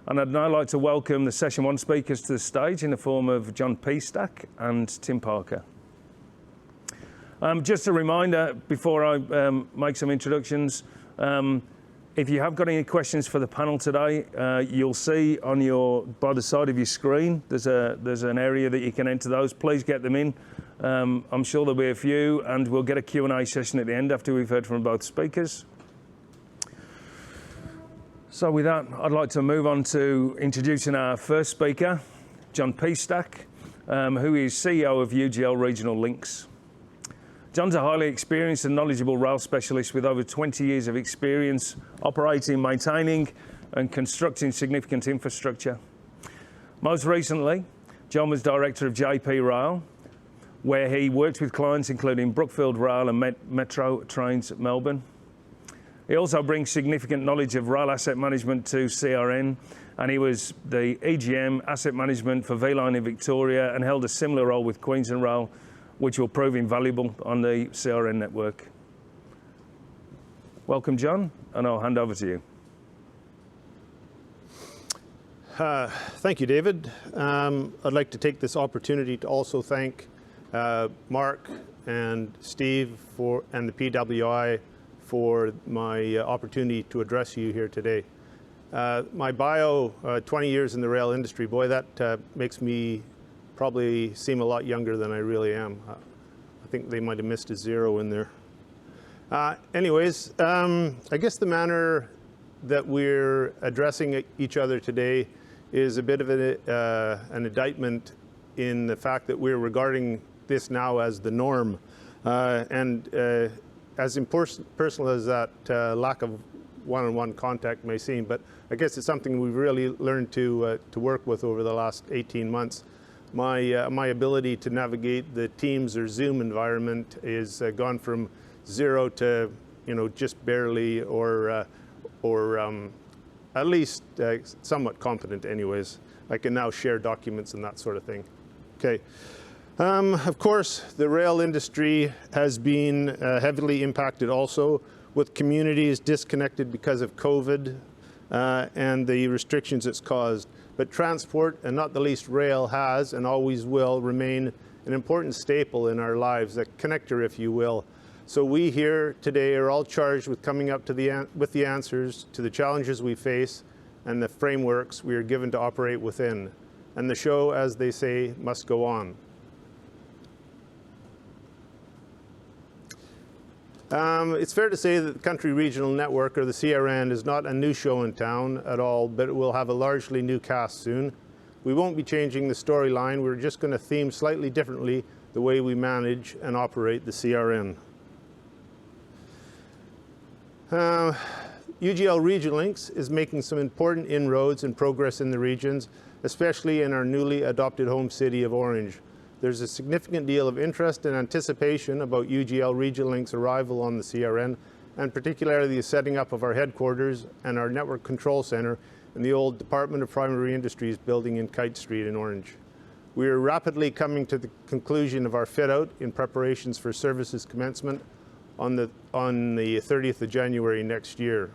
And I'd now like to welcome the Session 1 speakers to the stage in the form of John Pistak and Tim Parker. Just a reminder before I make some introductions, if you have got any questions for the panel today, you'll see on by the side of your screen, there's an area that you can enter those. Please get them in. I'm sure there'll be a few, and we'll get a Q&A session at the end after we've heard from both speakers. So with that, I'd like to move on to introducing our first speaker, John Pistak, who is CEO of UGL Regional Linx. John's a highly experienced and knowledgeable rail specialist with over 20 years of experience operating, maintaining and constructing significant infrastructure. Most recently, John was director of JP Rail, where he worked with clients including Brookfield Rail and Metro Trains at Melbourne. He also brings significant knowledge of rail asset management to CRN, and he was the EGM asset management for V-Line in Victoria and held a similar role with Queensland Rail, which will prove invaluable on the CRN network. Welcome, John, and I'll hand over to you. Thank you, David. I'd like to take this opportunity to also thank Mark and Steve and the PWI for my opportunity to address you here today. My bio, 20 years in the rail industry, boy, that makes me probably seem a lot younger than I really am. I think they might have missed a 0 in there. Anyways, I guess the manner that we're addressing each other today is a bit of an indictment in the fact that we're regarding this now as the norm. As personal as that lack of one-on-one contact may seem, but I guess it's something we've really learned to work with over the last 18 months. My ability to navigate the Teams or Zoom environment is gone from 0 to just barely or at least somewhat competent anyways. I can now share documents and that sort of thing. Okay. Of course, the rail industry has been heavily impacted also, with communities disconnected because of COVID and the restrictions it's caused. But transport, and not the least rail, has and always will remain an important staple in our lives, a connector, if you will. So we here today are all charged with coming up with the answers to the challenges we face and the frameworks we are given to operate within. And the show, as they say, must go on. It's fair to say that the Country Regional Network, or the CRN, is not a new show in town at all, but it will have a largely new cast soon. We won't be changing the storyline. We're just going to theme slightly differently the way we manage and operate the CRN. UGL Regional Linx is making some important inroads and progress in the regions, especially in our newly adopted home city of Orange. There's a significant deal of interest and anticipation about UGL Regional Linx arrival on the CRN, and particularly the setting up of our headquarters and our network control centre in the old Department of Primary Industries building in Kite Street in Orange. We are rapidly coming to the conclusion of our fit-out in preparations for services commencement on the 30th of January next year.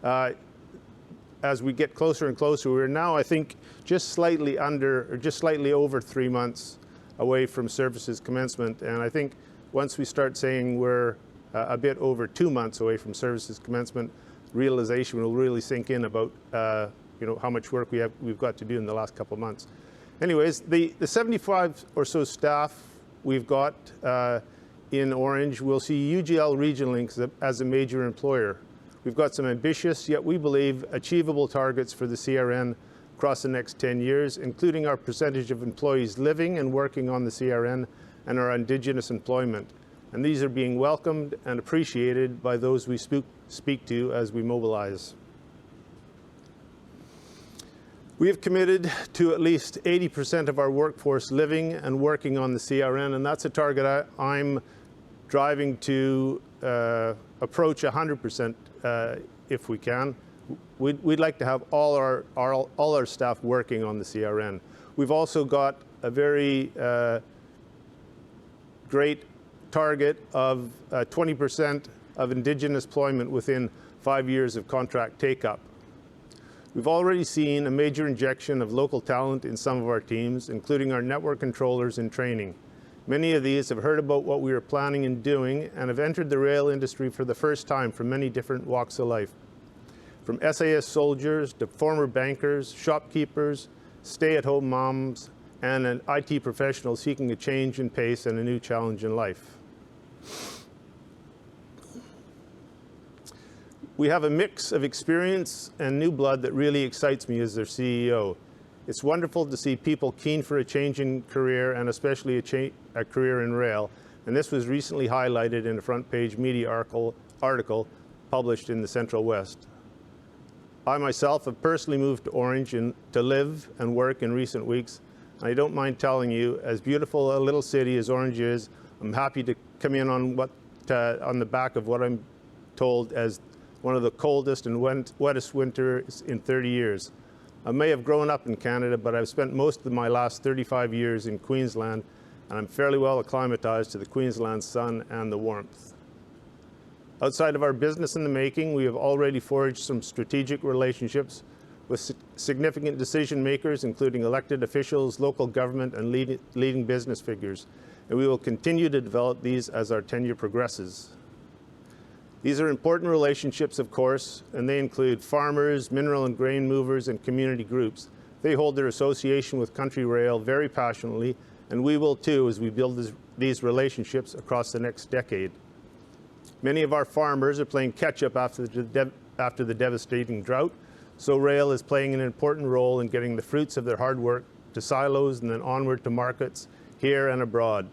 As we get closer and closer, we're now, I think, just slightly over 3 months away from services commencement, and I think once we start saying we're a bit over 2 months away from services commencement, realization will really sink in about how much work we've got to do in the last couple of months. Anyways, the 75 or so staff we've got in Orange will see UGL Regional Linx as a major employer. We've got some ambitious, yet we believe achievable targets for the CRN across the next 10 years, including our percentage of employees living and working on the CRN and our Indigenous employment. And these are being welcomed and appreciated by those we speak to as we mobilize. We have committed to at least 80% of our workforce living and working on the CRN, and that's a target I'm driving to approach 100% if we can. We'd like to have all our staff working on the CRN. We've also got a very great target of 20% of Indigenous employment within 5 years of contract take-up. We've already seen a major injection of local talent in some of our teams, including our network controllers in training. Many of these have heard about what we are planning and doing and have entered the rail industry for the first time from many different walks of life. From SAS soldiers to former bankers, shopkeepers, stay-at-home moms, and an IT professional seeking a change in pace and a new challenge in life. We have a mix of experience and new blood that really excites me as their CEO. It's wonderful to see people keen for a change in career, and especially a career in rail. And this was recently highlighted in a front page media article published in the Central West. I myself have personally moved to Orange to live and work in recent weeks. I don't mind telling you, as beautiful a little city as Orange is, I'm happy to come in on the back of what I'm told as one of the coldest and wettest winters in 30 years. I may have grown up in Canada, but I've spent most of my last 35 years in Queensland, and I'm fairly well acclimatized to the Queensland sun and the warmth. Outside of our business in the making, we have already forged some strategic relationships with significant decision makers, including elected officials, local government, and leading business figures. And we will continue to develop these as our tenure progresses. These are important relationships, of course, and they include farmers, mineral and grain movers, and community groups. They hold their association with Country Rail very passionately, and we will too as we build these relationships across the next decade. Many of our farmers are playing catch-up after the devastating drought, so rail is playing an important role in getting the fruits of their hard work to silos and then onward to markets here and abroad.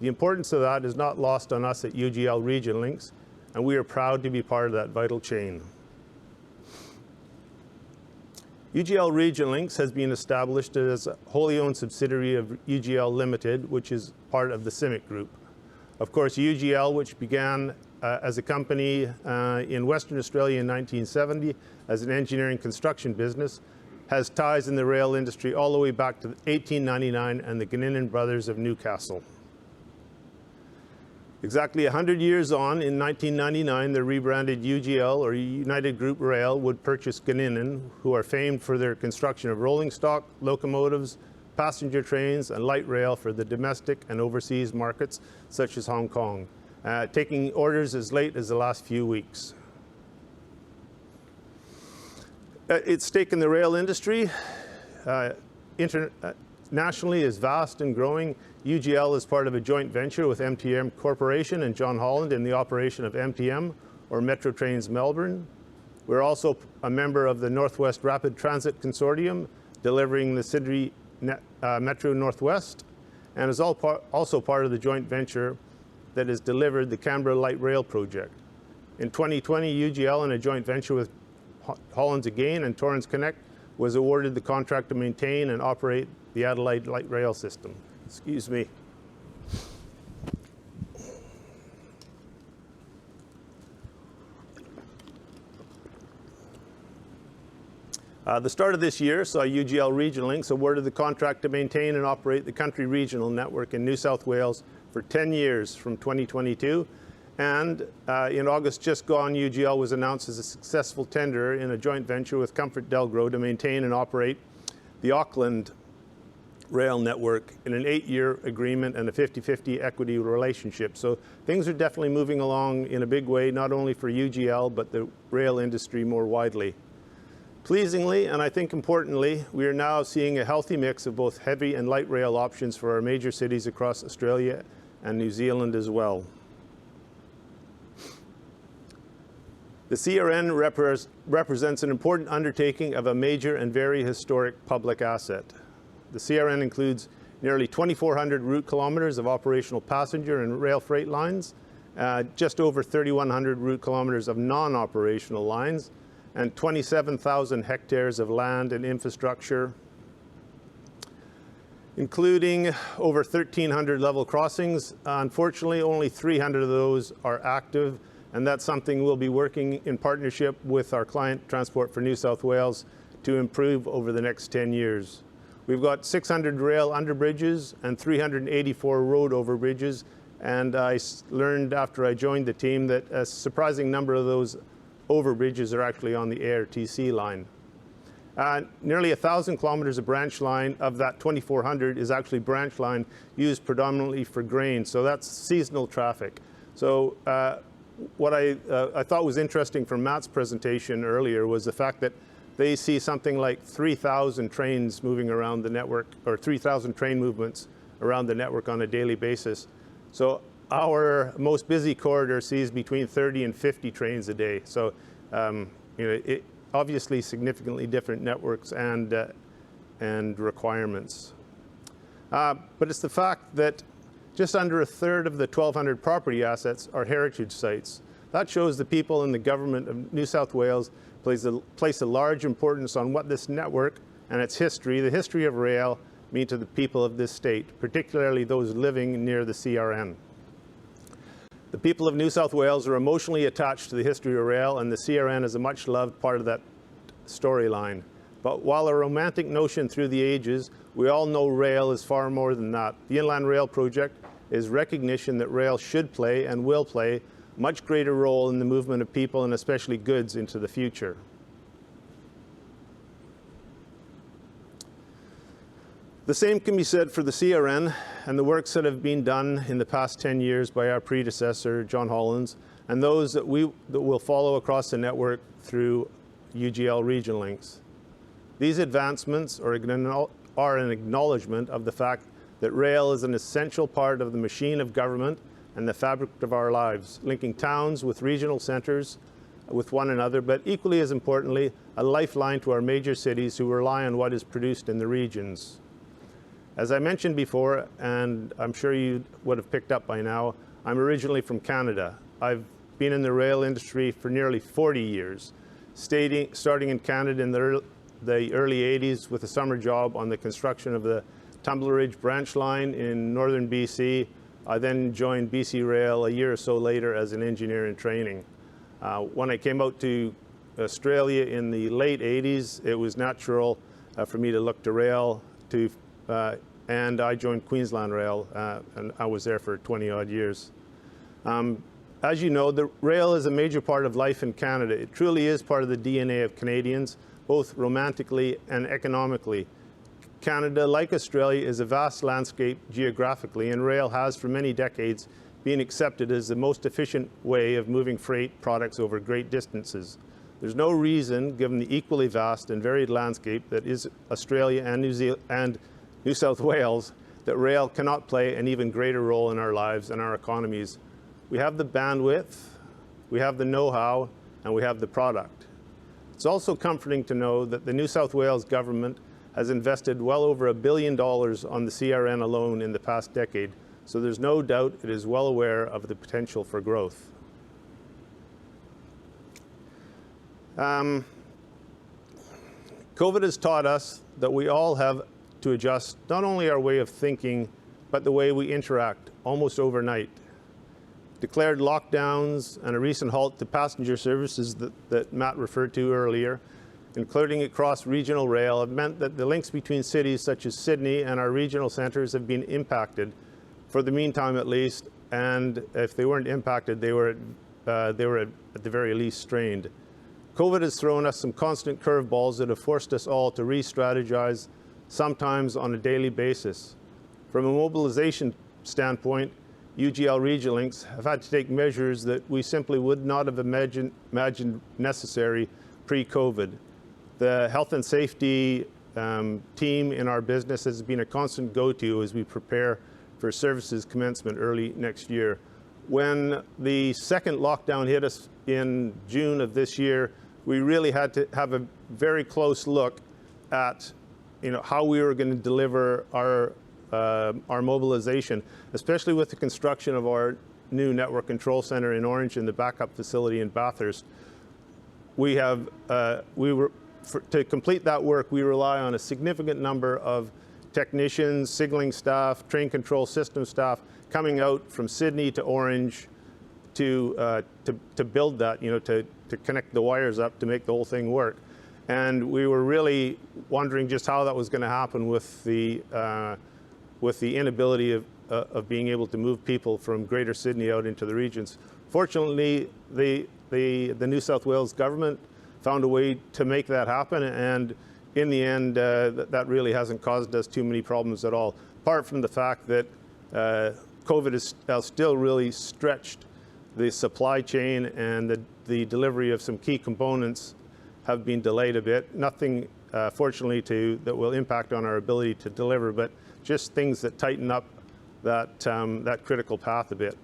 The importance of that is not lost on us at UGL Region Linx, and we are proud to be part of that vital chain. UGL Region Linx has been established as a wholly owned subsidiary of UGL Limited, which is part of the CIMIC Group. Of course, UGL, which began as a company in Western Australia in 1970 as an engineering construction business, has ties in the rail industry all the way back to 1899 and the Gannon brothers of Newcastle. Exactly 100 years on, in 1999, the rebranded UGL, or United Group Rail, would purchase Gannon, who are famed for their construction of rolling stock, locomotives, passenger trains, and light rail for the domestic and overseas markets, such as Hong Kong, taking orders as late as the last few weeks. Its stake in the rail industry internationally is vast and growing. UGL is part of a joint venture with MTM Corporation and John Holland in the operation of MTM, or Metro Trains Melbourne. We're also a member of the Northwest Rapid Transit Consortium, delivering the Sydney Metro Northwest, and is also part of the joint venture that has delivered the Canberra Light Rail project. In 2020, UGL, in a joint venture with Hollands Again and Torrens Connect, was awarded the contract to maintain and operate the Adelaide Light Rail system. Excuse me. The start of this year saw UGL Region Linx awarded the contract to maintain and operate the Country Regional Network in New South Wales for 10 years from 2022. And in August just gone, UGL was announced as a successful tenderer in a joint venture with Comfort Delgro to maintain and operate the Auckland Rail Network in an 8-year agreement and a 50-50 equity relationship. So things are definitely moving along in a big way, not only for UGL, but the rail industry more widely. Pleasingly, and I think importantly, we are now seeing a healthy mix of both heavy and light rail options for our major cities across Australia and New Zealand as well. The CRN represents an important undertaking of a major and very historic public asset. The CRN includes nearly 2,400 route kilometers of operational passenger and rail freight lines, just over 3,100 route kilometers of non-operational lines, and 27,000 hectares of land and infrastructure, including over 1,300 level crossings. Unfortunately, only 300 of those are active, and that's something we'll be working in partnership with our client, Transport for New South Wales, to improve over the next 10 years. We've got 600 rail underbridges and 384 road overbridges, and I learned after I joined the team that a surprising number of those overbridges are actually on the ARTC line. Nearly 1,000 kilometers of branch line. Of that, 2,400 is actually branch line used predominantly for grain. So that's seasonal traffic. So what I thought was interesting from Matt's presentation earlier was the fact that they see something like 3,000 trains moving around the network, or 3,000 train movements around the network on a daily basis. So our most busy corridor sees between 30 and 50 trains a day. So obviously significantly different networks and requirements. But it's the fact that just under a third of the 1,200 property assets are heritage sites. That shows the people and the government of New South Wales place a large importance on what this network and its history, the history of rail, mean to the people of this state, particularly those living near the CRN. The people of New South Wales are emotionally attached to the history of rail, and the CRN is a much-loved part of that storyline. But while a romantic notion through the ages, we all know rail is far more than that. The Inland Rail project is recognition that rail should play and will play a much greater role in the movement of people and especially goods into the future. The same can be said for the CRN and the works that have been done in the past 10 years by our predecessor, John Hollands, and those that will follow across the network through UGL Regional Linx. These advancements are an acknowledgement of the fact that rail is an essential part of the machine of government and the fabric of our lives, linking towns with regional centres with one another, but equally as importantly, a lifeline to our major cities who rely on what is produced in the regions. As I mentioned before, and I'm sure you would have picked up by now, I'm originally from Canada. I've been in the rail industry for nearly 40 years, starting in Canada in the early 80s with a summer job on the construction of the Tumbler Ridge branch line in northern BC. I then joined BC Rail a year or so later as an engineer in training. When I came out to Australia in the late 80s, it was natural for me to look to rail, and I joined Queensland Rail, and I was there for 20-odd years. As you know, the rail is a major part of life in Canada. It truly is part of the DNA of Canadians, both romantically and economically. Canada, like Australia, is a vast landscape geographically, and rail has for many decades been accepted as the most efficient way of moving freight products over great distances. There's no reason, given the equally vast and varied landscape that is Australia and New South Wales, that rail cannot play an even greater role in our lives and our economies. We have the bandwidth, we have the know-how, and we have the product. It's also comforting to know that the New South Wales government has invested well over $1 billion on the CRN alone in the past decade, so there's no doubt it is well aware of the potential for growth. COVID has taught us that we all have to adjust not only our way of thinking, but the way we interact almost overnight. Declared lockdowns and a recent halt to passenger services that Matt referred to earlier, including across regional rail, have meant that the links between cities such as Sydney and our regional centres have been impacted, for the meantime at least, and if they weren't impacted, they were at the very least strained. COVID has thrown us some constant curveballs that have forced us all to re-strategize, sometimes on a daily basis. From a mobilization standpoint, UGL Regional Linx have had to take measures that we simply would not have imagined necessary pre-COVID. The health and safety team in our business has been a constant go-to as we prepare for services commencement early next year. When the second lockdown hit us in June of this year, we really had to have a very close look at how we were going to deliver our mobilization, especially with the construction of our new network control center in Orange and the backup facility in Bathurst. To complete that work, we rely on a significant number of technicians, signaling staff, train control system staff coming out from Sydney to Orange to build that, to connect the wires up to make the whole thing work. And we were really wondering just how that was going to happen with the inability of being able to move people from Greater Sydney out into the regions. Fortunately, the New South Wales government found a way to make that happen, and in the end, that really hasn't caused us too many problems at all, apart from the fact that COVID has still really stretched the supply chain, and the delivery of some key components have been delayed a bit. Nothing, fortunately, that will impact on our ability to deliver, but just things that tighten up that critical path a bit.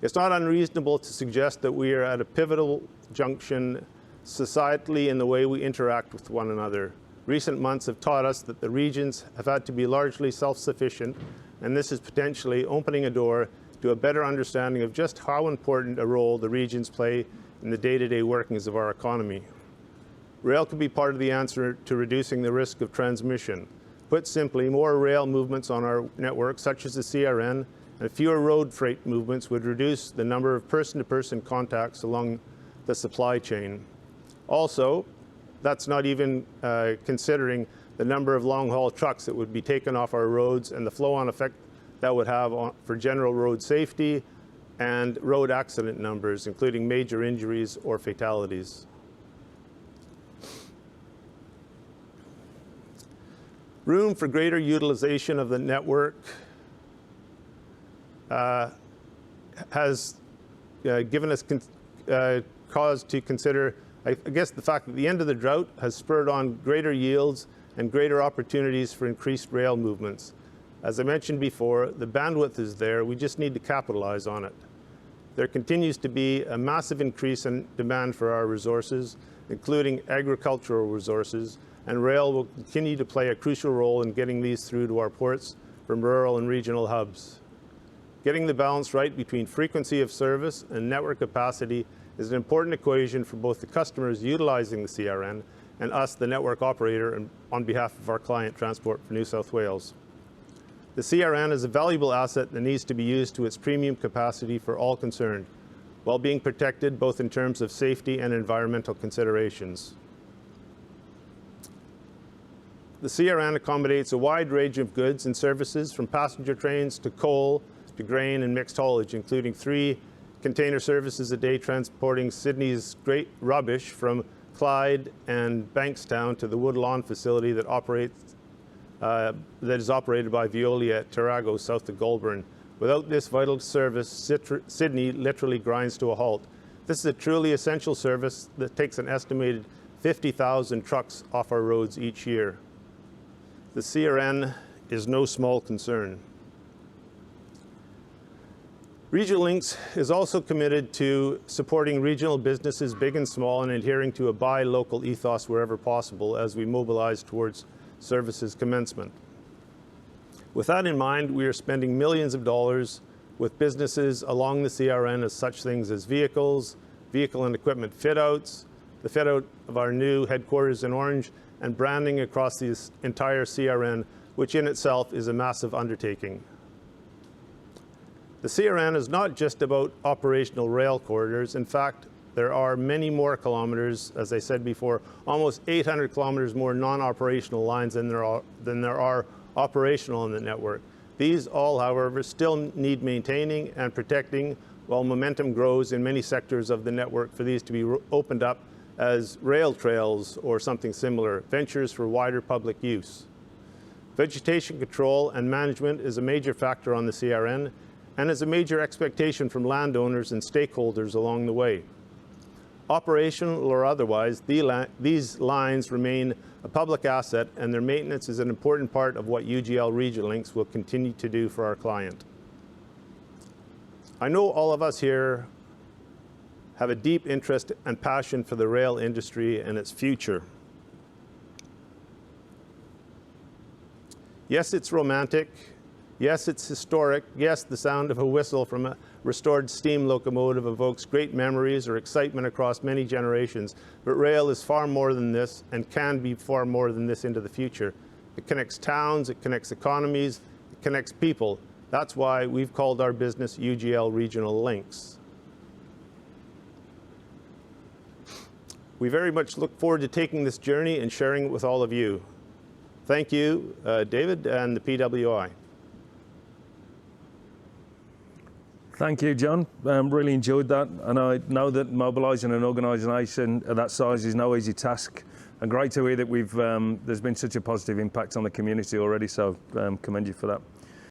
It's not unreasonable to suggest that we are at a pivotal junction societally in the way we interact with one another. Recent months have taught us that the regions have had to be largely self-sufficient, and this is potentially opening a door to a better understanding of just how important a role the regions play in the day-to-day workings of our economy. Rail can be part of the answer to reducing the risk of transmission. Put simply, more rail movements on our network, such as the CRN, and fewer road freight movements would reduce the number of person-to-person contacts along the supply chain. Also, that's not even considering the number of long-haul trucks that would be taken off our roads and the flow-on effect that would have for general road safety and road accident numbers, including major injuries or fatalities. Room for greater utilization of the network has given us cause to consider, I guess, the fact that the end of the drought has spurred on greater yields and greater opportunities for increased rail movements. As I mentioned before, the bandwidth is there, we just need to capitalize on it. There continues to be a massive increase in demand for our resources, including agricultural resources, and rail will continue to play a crucial role in getting these through to our ports from rural and regional hubs. Getting the balance right between frequency of service and network capacity is an important equation for both the customers utilizing the CRN and us, the network operator, and on behalf of our client, Transport for New South Wales. The CRN is a valuable asset that needs to be used to its premium capacity for all concerned, while being protected both in terms of safety and environmental considerations. The CRN accommodates a wide range of goods and services, from passenger trains to coal to grain and mixed haulage, including 3 container services a day transporting Sydney's great rubbish from Clyde and Bankstown to the Woodlawn facility that is operated by Veolia at Tarago, south of Goulburn. Without this vital service, Sydney literally grinds to a halt. This is a truly essential service that takes an estimated 50,000 trucks off our roads each year. The CRN is no small concern. Regional Linx is also committed to supporting regional businesses, big and small, and adhering to a buy local ethos wherever possible as we mobilize towards services commencement. With that in mind, we are spending millions of dollars with businesses along the CRN as such things as vehicles, vehicle and equipment fit-outs, the fit-out of our new headquarters in Orange, and branding across the entire CRN, which in itself is a massive undertaking. The CRN is not just about operational rail corridors. In fact, there are many more kilometers, as I said before, almost 800 kilometers more non-operational lines than there are operational in the network. These all, however, still need maintaining and protecting, while momentum grows in many sectors of the network for these to be opened up as rail trails or something similar, ventures for wider public use. Vegetation control and management is a major factor on the CRN, and is a major expectation from landowners and stakeholders along the way. Operational or otherwise, these lines remain a public asset, and their maintenance is an important part of what UGL Regional Linx will continue to do for our client. I know all of us here have a deep interest and passion for the rail industry and its future. Yes, it's romantic. Yes, it's historic. Yes, the sound of a whistle from a restored steam locomotive evokes great memories or excitement across many generations. But rail is far more than this, and can be far more than this into the future. It connects towns, it connects economies, it connects people. That's why we've called our business UGL Regional Linx. We very much look forward to taking this journey and sharing it with all of you. Thank you, David and the PWI. Thank you, John. Really enjoyed that, and I know that mobilising an organisation of that size is no easy task. And great to hear that there's been such a positive impact on the community already, so commend you for that.